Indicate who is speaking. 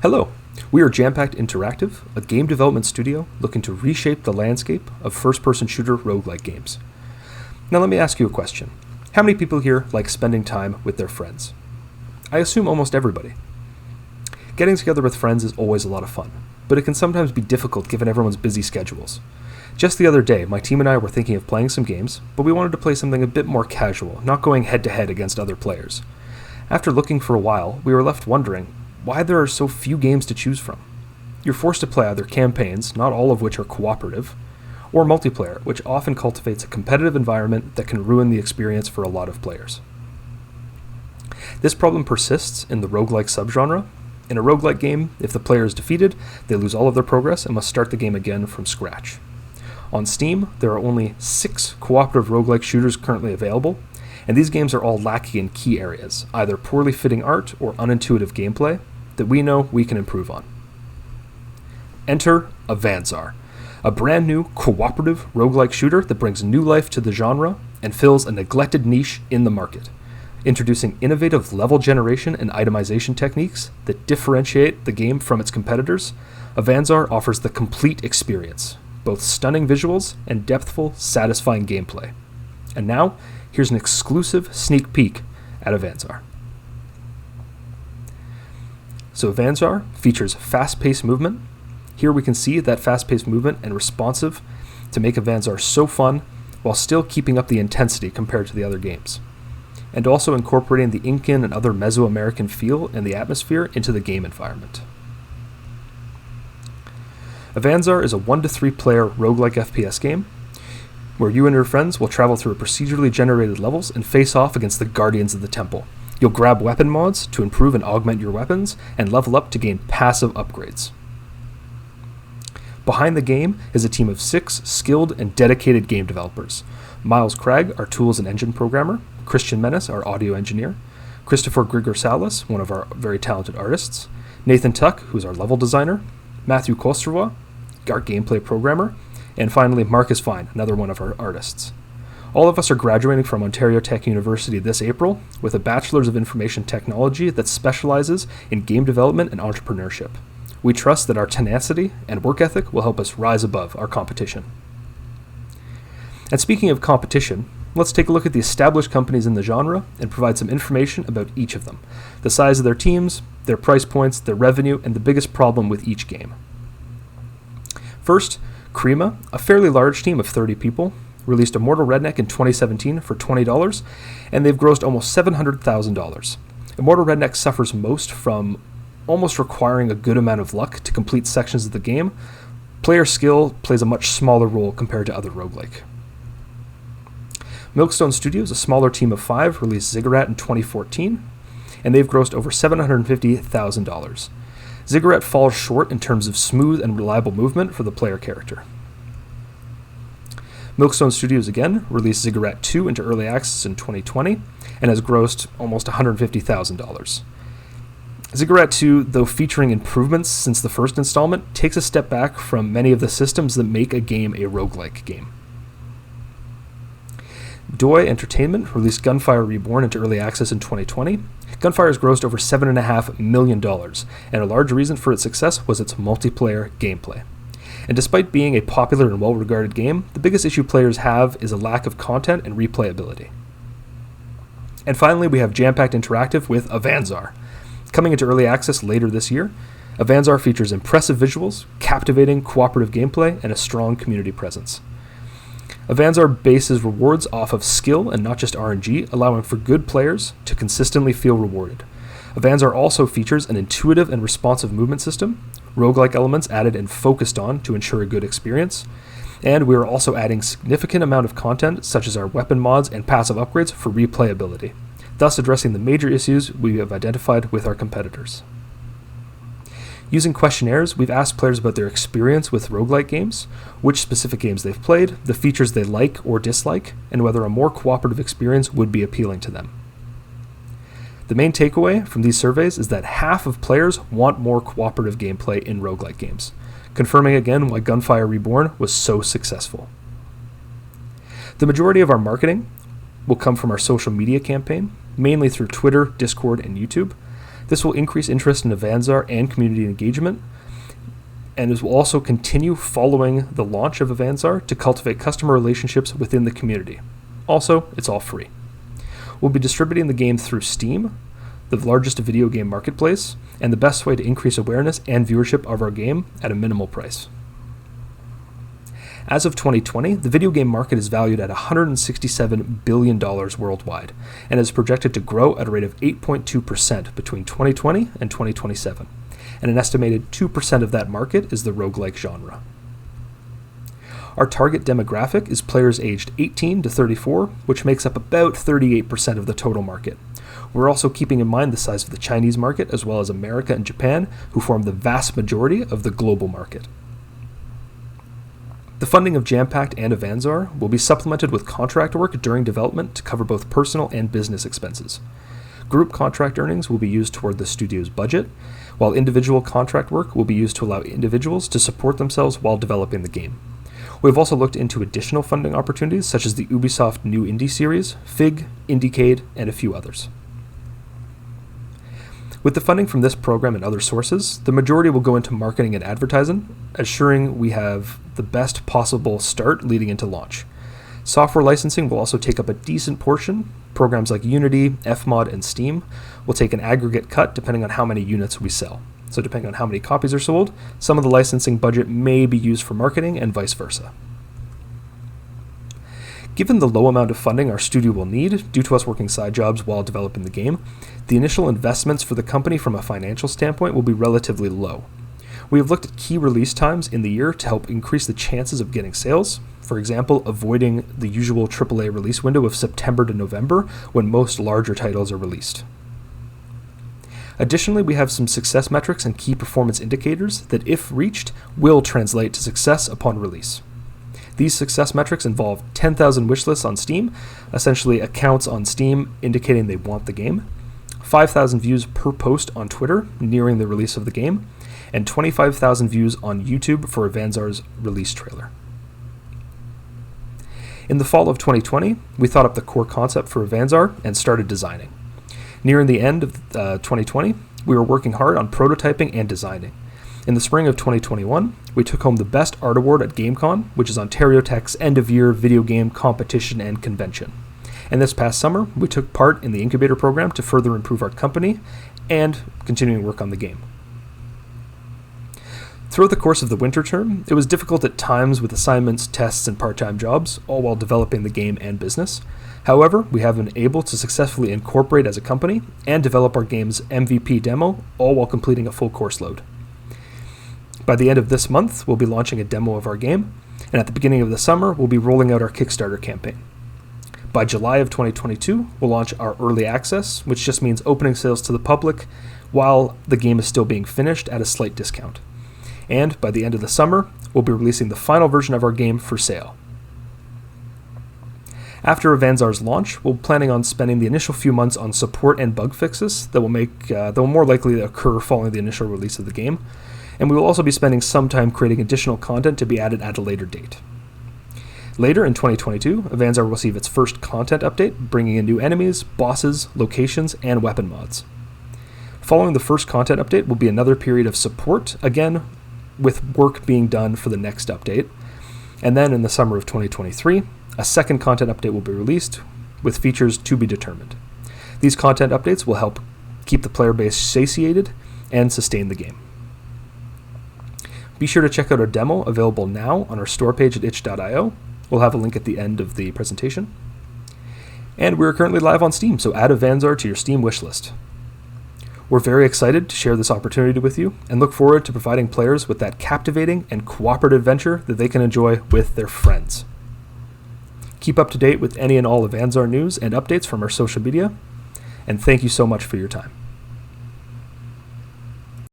Speaker 1: Hello, we are Jampacked Interactive, a game development studio looking to reshape the landscape of first-person shooter roguelike games. Now let me ask you a question. How many people here like spending time with their friends? I assume almost everybody. Getting together with friends is always a lot of fun, but it can sometimes be difficult given everyone's busy schedules. Just the other day, my team and I were thinking of playing some games, but we wanted to play something a bit more casual, not going head-to-head against other players. After looking for a while, we were left wondering why there are so few games to choose from. You're forced to play either campaigns, not all of which are cooperative, or multiplayer, which often cultivates a competitive environment that can ruin the experience for a lot of players. This problem persists in the roguelike subgenre. In a roguelike game, if the player is defeated, they lose all of their progress and must start the game again from scratch. On Steam, there are only 6 cooperative roguelike shooters currently available, and these games are all lacking in key areas, either poorly fitting art or unintuitive gameplay, that we know we can improve on. Enter Avanzar, a brand new cooperative roguelike shooter that brings new life to the genre and fills a neglected niche in the market, introducing innovative level generation and itemization techniques that differentiate the game from its competitors. Avanzar offers the complete experience, both stunning visuals and depthful, satisfying gameplay. And now, here's an exclusive sneak peek at Avanzar. So Avanzar features fast-paced movement. Here we can see that fast-paced movement and responsive to make Avanzar so fun while still keeping up the intensity compared to the other games, and also incorporating the Incan and other Mesoamerican feel and the atmosphere into the game environment. Avanzar is a 1 to 3 player roguelike FPS game where you and your friends will travel through procedurally generated levels and face off against the Guardians of the Temple. You'll grab weapon mods to improve and augment your weapons and level up to gain passive upgrades. Behind the game is a team of 6 skilled and dedicated game developers. Miles Craig, our tools and engine programmer, Christian Menace, our audio engineer, Christopher Grigor-Salas, one of our very talented artists, Nathan Tuck, who's our level designer, Matthew Kostrova, our gameplay programmer, and finally Marcus Fine, another one of our artists. All of us are graduating from Ontario Tech University this April with a Bachelor's of Information Technology that specializes in game development and entrepreneurship. We trust that our tenacity and work ethic will help us rise above our competition. And speaking of competition, let's take a look at the established companies in the genre and provide some information about each of them, the size of their teams, their price points, their revenue, and the biggest problem with each game. First, Crema, a fairly large team of 30 people, released Immortal Redneck in 2017 for $20, and they've grossed almost $700,000. Immortal Redneck suffers most from almost requiring a good amount of luck to complete sections of the game. Player skill plays a much smaller role compared to other roguelike. Milkstone Studios, a smaller team of 5, released Ziggurat in 2014, and they've grossed over $750,000. Ziggurat falls short in terms of smooth and reliable movement for the player character. Milkstone Studios again released Ziggurat 2 into early access in 2020 and has grossed almost $150,000. Ziggurat 2, though featuring improvements since the first installment, takes a step back from many of the systems that make a game a roguelike game. Doi Entertainment released Gunfire Reborn into early access in 2020. Gunfire has grossed over $7.5 million, and a large reason for its success was its multiplayer gameplay. And despite being a popular and well-regarded game, the biggest issue players have is a lack of content and replayability. And finally, we have Jampacked Interactive with Avanzar. Coming into early access later this year, Avanzar features impressive visuals, captivating cooperative gameplay, and a strong community presence. Avanzar bases rewards off of skill and not just RNG, allowing for good players to consistently feel rewarded. Avanzar also features an intuitive and responsive movement system, roguelike elements added and focused on to ensure a good experience, and we are also adding significant amount of content such as our weapon mods and passive upgrades for replayability, thus addressing the major issues we have identified with our competitors. Using questionnaires, we've asked players about their experience with roguelike games, which specific games they've played, the features they like or dislike, and whether a more cooperative experience would be appealing to them. The main takeaway from these surveys is that half of players want more cooperative gameplay in roguelike games, confirming again why Gunfire Reborn was so successful. The majority of our marketing will come from our social media campaign, mainly through Twitter, Discord, and YouTube. This will increase interest in Avanzar and community engagement, and this will also continue following the launch of Avanzar to cultivate customer relationships within the community. Also, it's all free. We'll be distributing the game through Steam, the largest video game marketplace, and the best way to increase awareness and viewership of our game at a minimal price. As of 2020, the video game market is valued at $167 billion worldwide, and is projected to grow at a rate of 8.2% between 2020 and 2027, and an estimated 2% of that market is the roguelike genre. Our target demographic is players aged 18 to 34, which makes up about 38% of the total market. We're also keeping in mind the size of the Chinese market, as well as America and Japan, who form the vast majority of the global market. The funding of Jampacked and Avanzar will be supplemented with contract work during development to cover both personal and business expenses. Group contract earnings will be used toward the studio's budget, while individual contract work will be used to allow individuals to support themselves while developing the game. We've also looked into additional funding opportunities such as the Ubisoft New Indie series, FIG, Indiecade, and a few others. With the funding from this program and other sources, the majority will go into marketing and advertising, assuring we have the best possible start leading into launch. Software licensing will also take up a decent portion. Programs like Unity, Fmod, and Steam will take an aggregate cut depending on how many units we sell. So depending on how many copies are sold, some of the licensing budget may be used for marketing and vice versa. Given the low amount of funding our studio will need, due to us working side jobs while developing the game, the initial investments for the company from a financial standpoint will be relatively low. We have looked at key release times in the year to help increase the chances of getting sales. For example, avoiding the usual AAA release window of September to November when most larger titles are released. Additionally, we have some success metrics and key performance indicators that, if reached, will translate to success upon release. These success metrics involve 10,000 wishlists on Steam, essentially accounts on Steam indicating they want the game, 5,000 views per post on Twitter nearing the release of the game, and 25,000 views on YouTube for Avanzar's release trailer. In the fall of 2020, we thought up the core concept for Avanzar and started designing. Nearing the end of 2020, we were working hard on prototyping and designing. In the spring of 2021, we took home the Best Art Award at GameCon, which is Ontario Tech's end-of-year video game competition and convention. And this past summer, we took part in the incubator program to further improve our company and continuing work on the game. Throughout the course of the winter term, it was difficult at times with assignments, tests, and part-time jobs, all while developing the game and business. However, we have been able to successfully incorporate as a company and develop our game's MVP demo, all while completing a full course load. By the end of this month, we'll be launching a demo of our game, and at the beginning of the summer, we'll be rolling out our Kickstarter campaign. By July of 2022, we'll launch our early access, which just means opening sales to the public while the game is still being finished at a slight discount. And by the end of the summer, we'll be releasing the final version of our game for sale. After Avanzar's launch, we're planning on spending the initial few months on support and bug fixes that will more likely occur following the initial release of the game, and we will also be spending some time creating additional content to be added at a later date. Later in 2022, Avanzar will receive its first content update, bringing in new enemies, bosses, locations, and weapon mods. Following the first content update will be another period of support, again with work being done for the next update, and then in the summer of 2023, a second content update will be released, with features to be determined. These content updates will help keep the player base satiated and sustain the game. Be sure to check out our demo, available now on our store page at itch.io. We'll have a link at the end of the presentation. And we're currently live on Steam, so add Avanzar to your Steam wishlist. We're very excited to share this opportunity with you and look forward to providing players with that captivating and cooperative adventure that they can enjoy with their friends. Keep up to date with any and all Avanzar news and updates from our social media, and thank you so much for your time.